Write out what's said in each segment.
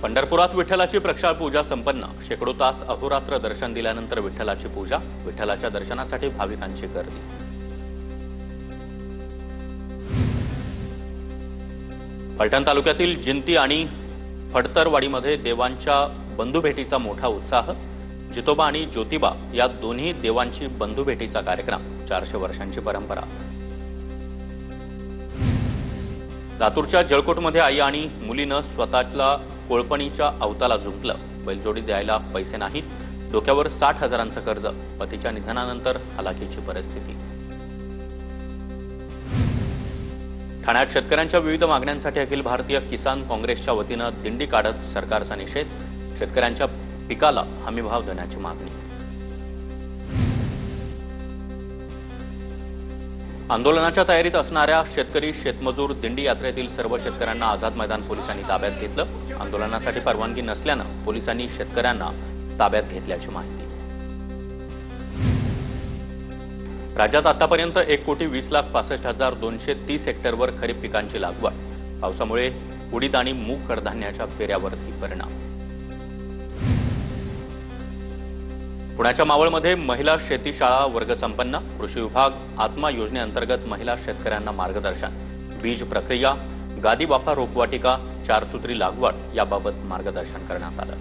पंढरपुरात विठ्ठलाची प्रक्षाळ पूजा संपन्न। शेकडो तास अहोरात्र दर्शन दिल्यानंतर विठ्ठलाची पूजा। विठ्ठलाच्या दर्शनासाठी भाविकांची गर्दी। फलटण तालुक्यातील जिंती आणि फडतरवाडीमध्ये देवांच्या बंधुभेटीचा मोठा उत्साह। जितोबा आणि ज्योतिबा या दोन्ही देवांची बंधुभेटीचा कार्यक्रम। 400 वर्षांची परंपरा। लातूरच्या जळकोटमध्ये आई आणि मुलीनं स्वतःला कोळपणीच्या अवताला जुंपलं। बैलजोडी द्यायला पैसे नाहीत, डोक्यावर 60,000चं कर्ज। पतीच्या निधनानंतर हलाखीची परिस्थिती। ठाण्यात शेतकऱ्यांच्या विविध मागण्यांसाठी अखिल भारतीय किसान काँग्रेसच्या वतीनं दिंडी काढत सरकारचा निषेध। शेतकऱ्यांच्या पिकाला हमीभाव देण्याची मागणी। आंदोलनाच्या तयारीत असणाऱ्या शेतकरी शेतमजूर दिंडी यात्रेतील सर्व शेतकऱ्यांना आझाद मैदान पोलिसांनी ताब्यात घेतलं। आंदोलनासाठी परवानगी नसल्यानं पोलिसांनी शेतकऱ्यांना ताब्यात घेतल्याची माहिती। राज्यात आतापर्यंत 1,20,65,230 हेक्टरवर खरीप पिकांची लागवड। पावसामुळे उडीद आणि मूग कडधान्याच्या पेऱ्यावरही परिणाम। पुण्याच्या मावळमध्ये महिला शेती शाळा वर्ग संपन्न। कृषी विभाग आत्मा योजनेअंतर्गत महिला शेतकऱ्यांना मार्गदर्शन। बीज प्रक्रिया, गादी वाफा रोपवाटिका, 4 सूत्री लागवड याबाबत मार्गदर्शन करण्यात आलं।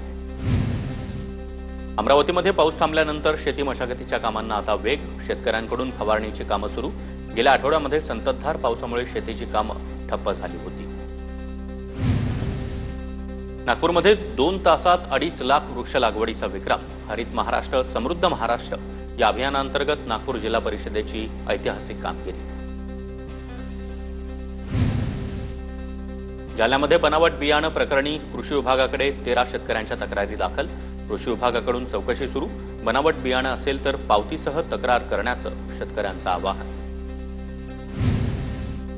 अमरावतीमध्ये पाऊस थांबल्यानंतर शेती मशागतीच्या कामांना आता वेग। शेतकऱ्यांकडून फवारणीची कामं सुरू। गेल्या आठवड्यामध्ये संततधार पावसामुळे शेतीची कामं ठप्प झाली होती। नागपूरमध्ये 2 तासात 2.5 लाख वृक्ष लागवडीचा विक्रम। हरित महाराष्ट्र समृद्ध महाराष्ट्र या अभियानांतर्गत नागपूर जिल्हा परिषदेची ऐतिहासिक कामगिरी। जालन्यामध्ये बनावट बियाणं प्रकरणी कृषी विभागाकडे 13 शेतकऱ्यांच्या तक्रारी दाखल। कृषी विभागाकडून चौकशी सुरू। बनावट बियाणं असेल तर पावतीसह तक्रार करण्याचं शेतकऱ्यांचं आवाहन।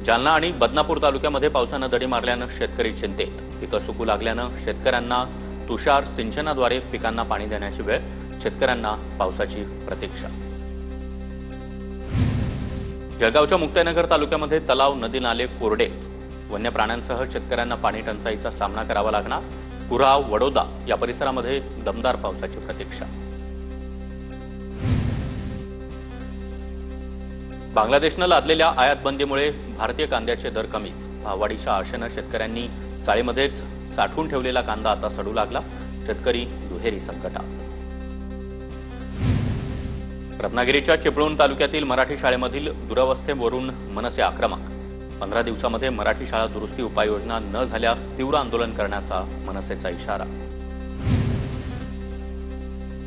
जालना आणि बदनापूर तालुक्यामध्ये पावसानं दडी मारल्यानं शेतकरी चिंतेत। पिकं सुकू लागल्यानं शेतकऱ्यांना तुषार सिंचनाद्वारे पिकांना पाणी देण्याची वेळ। शेतकऱ्यांना पावसाची प्रतीक्षा। जळगावच्या मुक्ताईनगर तालुक्यामध्ये तलाव नदी नाले कोरडेच। वन्य प्राण्यांसह शेतकऱ्यांना पाणी टंचाईचा सामना करावा लागणार। कुराव वडोदा या परिसरामध्ये दमदार पावसाची प्रतीक्षा। बांगलादेशनं लादलेल्या आयातबंदीमुळे भारतीय कांद्याचे दर कमीच। भाववाढीच्या आशेनं शेतकऱ्यांनी चाळीमध्येच साठवून ठेवलेला कांदा आता सडू लागला। शेतकरी दुहेरी संकटात। रत्नागिरीच्या चिपळूण तालुक्यातील मराठी शाळेमधील दुरवस्थेवरून मनसे आक्रमक। 15 दिवसामध्ये मराठी शाळा दुरुस्ती उपाययोजना न झाल्यास तीव्र आंदोलन करण्याचा मनसेचा इशारा।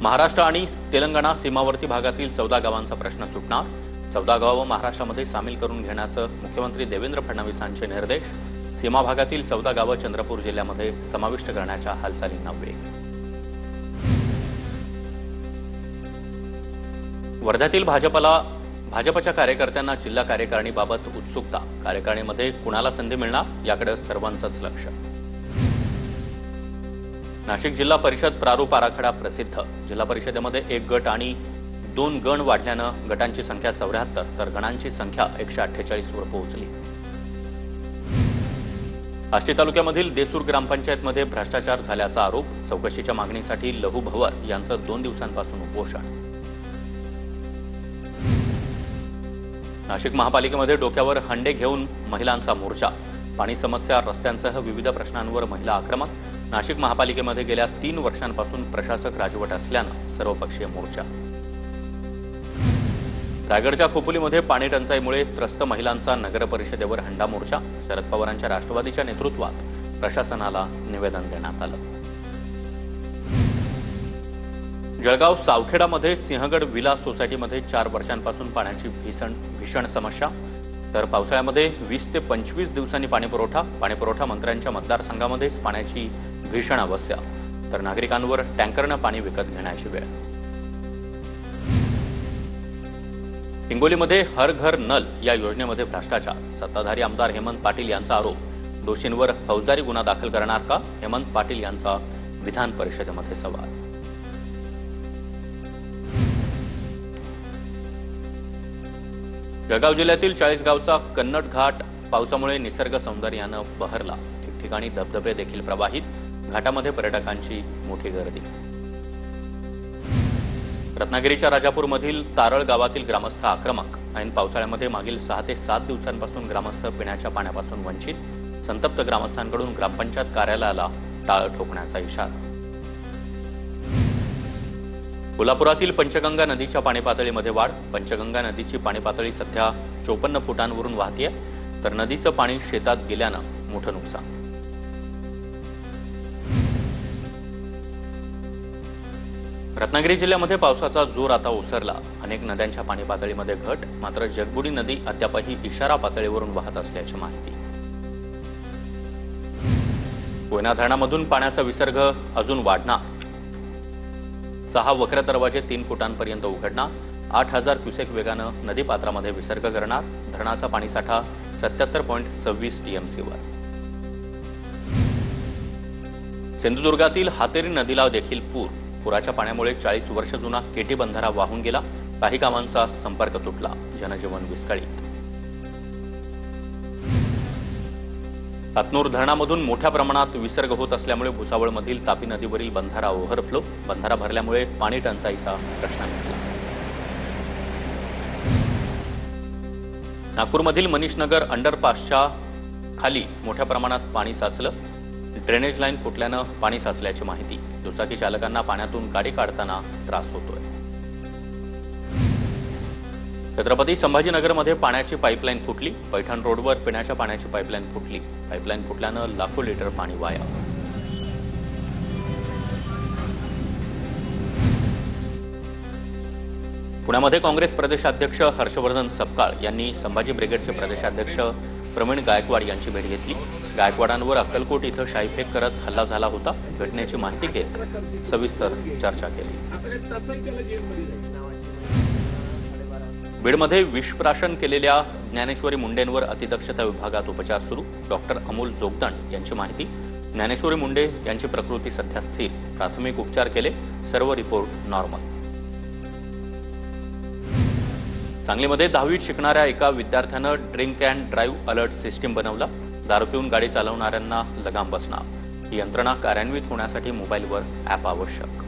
महाराष्ट्र आणि तेलंगणा सीमावर्ती भागातील 14 गावांचा प्रश्न सुटणार। 14 गावं महाराष्ट्रामध्ये सामील करून घेण्याचं मुख्यमंत्री देवेंद्र फडणवीसांचे निर्देश। सीमा भागातील 14 गावं चंद्रपूर जिल्ह्यामध्ये समाविष्ट करण्याच्या हालचालींना वेग। वर्ध्यातील भाजपच्या कार्यकर्त्यांना जिल्हा कार्यकारिणीबाबत उत्सुकता। कार्यकारिणीमध्ये कुणाला संधी मिळणार याकडे सर्वांचंच लक्ष। नाशिक जिल्हा परिषद प्रारूप आराखडा प्रसिद्ध। जिल्हा परिषदेमध्ये 1 गट आणि 2 गण वाढल्यानं गटांची संख्या 74 तर गणांची संख्या 148 वर पोहोचली। आष्टी तालुक्यामधील देसूर ग्रामपंचायतमध्ये भ्रष्टाचार झाल्याचा आरोप। चौकशीच्या मागणीसाठी लहू भवर यांचं 2 दिवसांपासून उपोषण। नाशिक महापालिकेमध्ये डोक्यावर हंडे घेऊन महिलांचा मोर्चा। पाणी समस्या, रस्त्यांसह विविध प्रश्नांवर महिला आक्रमक। नाशिक महापालिकेमध्ये गेल्या 3 वर्षांपासून प्रशासक राजवट असल्यानं सर्वपक्षीय मोर्चा। रायगडच्या खोपोलीमध्ये पाणी टंचाईमुळे त्रस्त महिलांचा नगर परिषदेवर हंडा मोर्चा। शरद पवारांच्या राष्ट्रवादीच्या नेतृत्वात प्रशासनाला निवेदन देण्यात आलं। जळगाव सावखेडामध्ये सिंहगड विला सोसायटीमध्ये 4 वर्षांपासून पाण्याची भीषण समस्या। तर पावसाळ्यामध्ये 20 ते 25 दिवसांनी पाणीपुरवठा मंत्र्यांच्या मतदारसंघामध्येच पाण्याची भीषण अवस्था। तर नागरिकांवर टँकरनं पाणी विकत घेण्याची वेळ। हिंगोलीमध्ये हर घर नल या योजनेमध्ये भ्रष्टाचार। सत्ताधारी आमदार हेमंत पाटील यांचा आरोप। दोषींवर फौजदारी गुन्हा दाखल करणार का? हेमंत पाटील यांचा विधान परिषदेमध्ये सवाल। जळगाव जिल्ह्यातील 40 गावचा कन्नड घाट पावसामुळे निसर्ग सौंदर्यानं बहरला। ठिकठिकाणी धबधबे देखील प्रवाहित। घाटामध्ये पर्यटकांची मोठी गर्दी. रत्नागिरीच्या राजापूरमधील तारळ गावातील ग्रामस्थ आक्रमक. ऐन पावसाळ्यामध्ये मागील 6 ते 7 दिवसांपासून ग्रामस्थ पिण्याच्या पाण्यापासून वंचित. संतप्त ग्रामस्थांकडून ग्रामपंचायत कार्यालयाला टाळ ठोकण्याचा इशारा. कोल्हापुरातील पंचगंगा नदीच्या पाणी पातळीमध्ये वाढ. पंचगंगा नदीची पाणी पातळी सध्या 54 फुटांवरून वाहतीये, तर नदीचं पाणी शेतात गेल्यानं मोठं नुकसान. रत्नागिरी जिल्ह्यामध्ये पावसाचा जोर आता ओसरला. अनेक नद्यांच्या पाणी पातळीमध्ये घट. मात्र जगबुडी नदी अद्यापही इशारा पातळीवरून वाहत असल्याची माहिती. कोयना धरणामधून पाण्याचा विसर्ग अजून वाढणार. 6 वक्र दरवाजे 3 फुटांपर्यंत उघडणार. 8000 क्युसेक वेगानं नदीपात्रामध्ये विसर्ग करणार. धरणाचा पाणीसाठा 77.26 टीएमसीवर. सिंधुदुर्गातील हातेरी नदीला देखील पूर. पुराच्या पाण्यामुळे 40 वर्ष जुना केटी बंधारा वाहून गेला. काही गावांचा संपर्क तुटला. जनजीवन विस्कळीत. हातनूर धरणामधून मोठ्या प्रमाणात विसर्ग होत असल्यामुळे भुसावळमधील तापी नदीवरील बंधारा ओव्हरफ्लो. बंधारा भरल्यामुळे पाणी टंचाईचा प्रश्न मिटला. नागपूरमधील मनीषनगर अंडरपासच्या खाली मोठ्या प्रमाणात पाणी साचलं. ड्रेनेज लाईन फुटल्यानं पाणी साचल्याची माहिती. दुचाकी चालकांना पाण्यातून गाडी काढताना त्रास होतोय. छत्रपती संभाजीनगरमध्ये पाण्याची पाईपलाईन फुटली. पैठण रोडवर पिण्याच्या पाण्याची पाईपलाईन फुटली. पाईपलाईन फुटल्यानं लाखो लिटर पाणी वाया. पुण्यामध्ये काँग्रेस प्रदेशाध्यक्ष हर्षवर्धन सपकाळ यांनी संभाजी ब्रिगेडचे प्रदेशाध्यक्ष प्रवीण गायकवाड यांची भेट घेतली. गायकवाडांवर अक्कलकोट इथं शाईफेक करत हल्ला झाला होता. घटनेची माहिती घेत सविस्तर चर्चा केली. बीडमध्ये विषप्राशन केलेल्या ज्ञानेश्वरी मुंडेंवर अतिदक्षता विभागात उपचार सुरू. डॉक्टर अमोल जोगदंड यांची माहिती. ज्ञानेश्वरी मुंडे यांची प्रकृती सध्या स्थिर. प्राथमिक उपचार केले. सर्व रिपोर्ट नॉर्मल. सांगलीमध्ये 10वीत शिकणाऱ्या एका विद्यार्थ्यानं drink and drive alert system बनवला. दारू पिऊन गाडी चालवणाऱ्यांना लगाम बसणार. ही यंत्रणा कार्यान्वित होण्यासाठी मोबाईलवर ॲप आवश्यक.